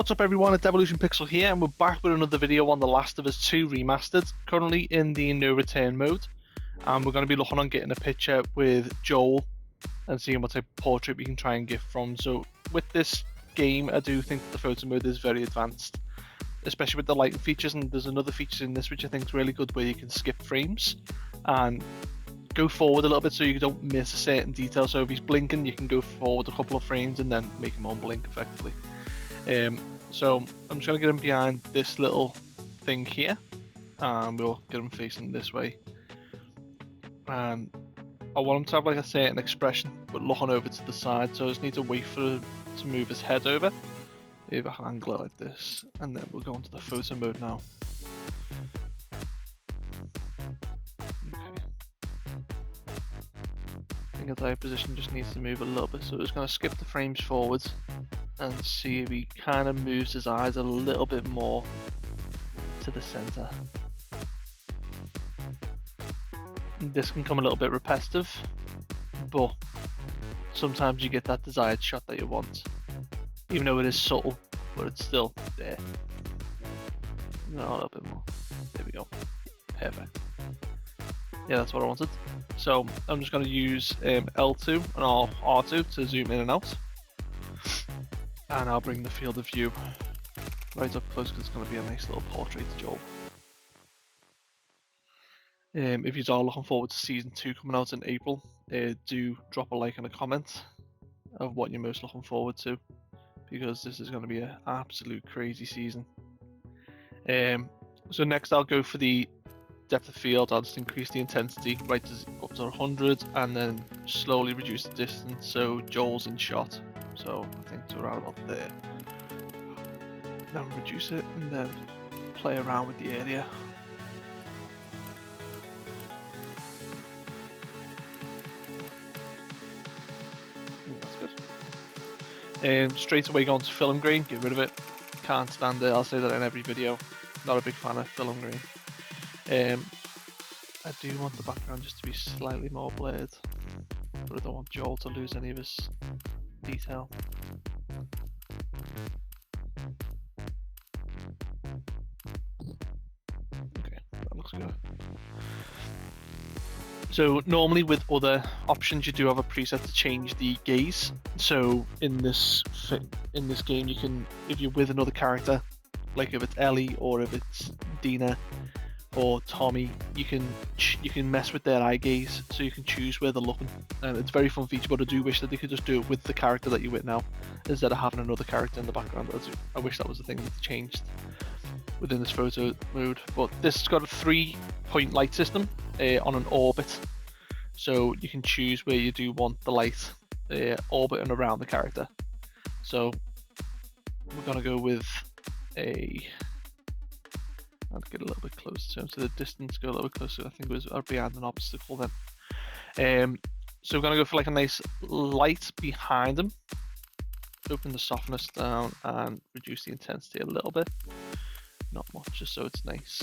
What's up everyone, it's Evolution Pixel here and we're back with another video on The Last of Us 2 Remastered, currently in the no return mode, and we're going to be looking on getting a picture with Joel and seeing what type of portrait we can try and get from. So with this game I do think that the photo mode is very advanced, especially with the lighting features, and there's another feature in this which I think is really good where you can skip frames and go forward a little bit so you don't miss a certain detail. So if he's blinking you can go forward a couple of frames and then make him unblink effectively. So I'm just going to get him behind this little thing here and we'll get him facing this way, and I want him to have like a certain expression but looking over to the side, so I just need to wait for him to move his head over. If I can angle it like this, and then we'll go into the photo mode now. Okay. I think his eye position just needs to move a little bit, so we're just going to skip the frames forwards and see if he kind of moves his eyes a little bit more to the center. This can come a little bit repetitive, but sometimes you get that desired shot that you want, even though it is subtle, but it's still there. No, a little bit more. There we go. Perfect. Yeah, that's what I wanted. So I'm just going to use L2 and R2 to zoom in and out. And I'll bring the field of view right up close because it's going to be a nice little portrait of Joel. If you are looking forward to Season 2 coming out in April, do drop a like and a comment of what you're most looking forward to, because this is going to be an absolute crazy season. So next I'll go for the depth of field. I'll just increase the intensity right to up to 100 and then slowly reduce the distance so Joel's in shot. So I think to around about there. Then reduce it and then play around with the area. That's good. Straight away going to film grain, get rid of it. Can't stand it, I'll say that in every video. Not a big fan of film grain. I do want the background just to be slightly more blurred, but I don't want Joel to lose any of his detail. Okay, that looks good. So normally with other options you do have a preset to change the gaze. So in this game you can, if you're with another character, like if it's Ellie or if it's Dina or Tommy, you can mess with their eye gaze, so you can choose where they're looking, and it's a very fun feature. But I do wish that they could just do it with the character that you're with now, instead of having another character in the background. I wish that was the thing that they changed within this photo mode. But this has got a 3-point light system on an orbit, so you can choose where you do want the light orbiting around the character. So we're gonna go with I'll get a little bit closer to the distance, go a little bit closer. I think it was behind an obstacle then. So we're going to go for like a nice light behind him. Open the softness down and reduce the intensity a little bit. Not much, just so it's nice.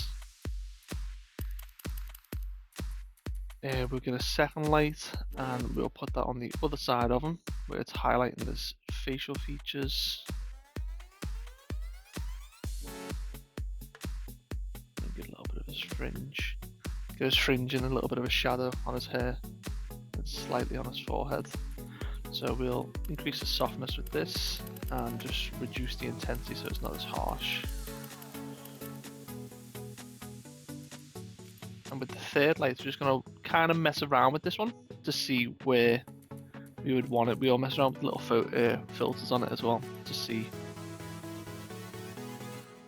We'll get a second light and we'll put that on the other side of him where it's highlighting his facial features. His fringe. Get his fringe and a little bit of a shadow on his hair and slightly on his forehead. So we'll increase the softness with this and just reduce the intensity so it's not as harsh. And with the third light, we're just going to kind of mess around with this one to see where we would want it. We'll mess around with little filters on it as well to see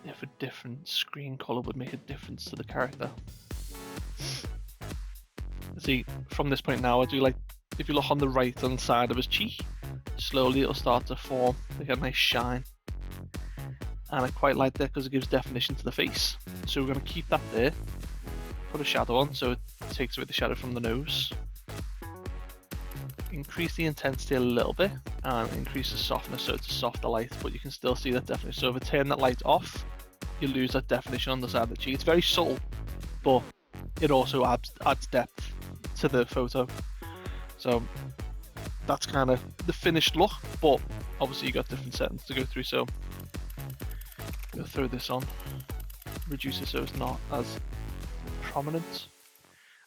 if a different screen color would make a difference to the character. See, from this point now, I do like, if you look on the right hand side of his cheek, slowly it'll start to form like a nice shine, and I quite like that because it gives definition to the face. So we're going to keep that there, put a shadow on so it takes away the shadow from the nose, increase the intensity a little bit and increase the softness so it's a softer light, but you can still see that definition. So if I turn that light off, you lose that definition on the side of the cheek. It's very subtle, but it also adds depth to the photo. So that's kind of the finished look, but obviously you got different settings to go through. So We'll throw this on, reduce it so it's not as prominent,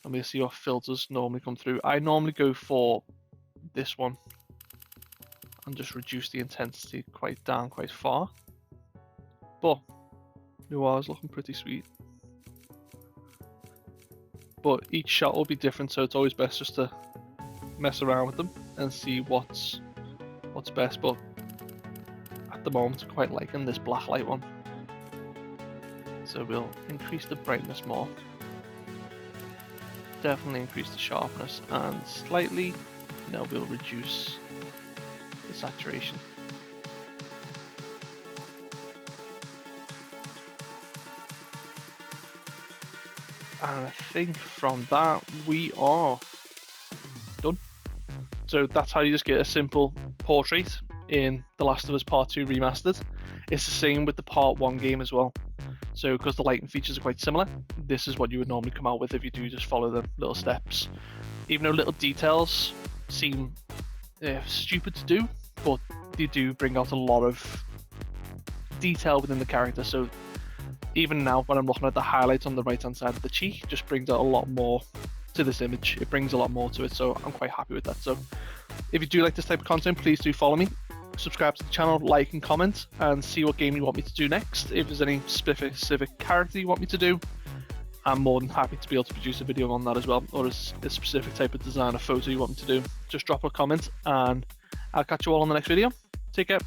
and we'll see what filters normally come through. I normally go for this one and just reduce the intensity quite far, but Noir is looking pretty sweet. But each shot will be different, so it's always best just to mess around with them and see what's best. But at the moment, I'm quite liking this black light one, so we'll increase the brightness more, definitely increase the sharpness, and slightly now we'll reduce the saturation. And I think from that we are done. So that's how you just get a simple portrait in The Last of Us Part 2 Remastered. It's the same with the Part 1 game as well. So because the lighting features are quite similar, this is what you would normally come out with if you do just follow the little steps. Even though little details seem stupid to do, but they do bring out a lot of detail within the character. So even now when I'm looking at the highlights on the right hand side of the cheek, just brings out a lot more to this image. It brings a lot more to it, so I'm quite happy with that. So if you do like this type of content, please do follow me, subscribe to the channel, like and comment, and see what game you want me to do next. If there's any specific character you want me to do, I'm more than happy to be able to produce a video on that as well, or a specific type of design or photo you want me to do. Just drop a comment and I'll catch you all on the next video. Take care.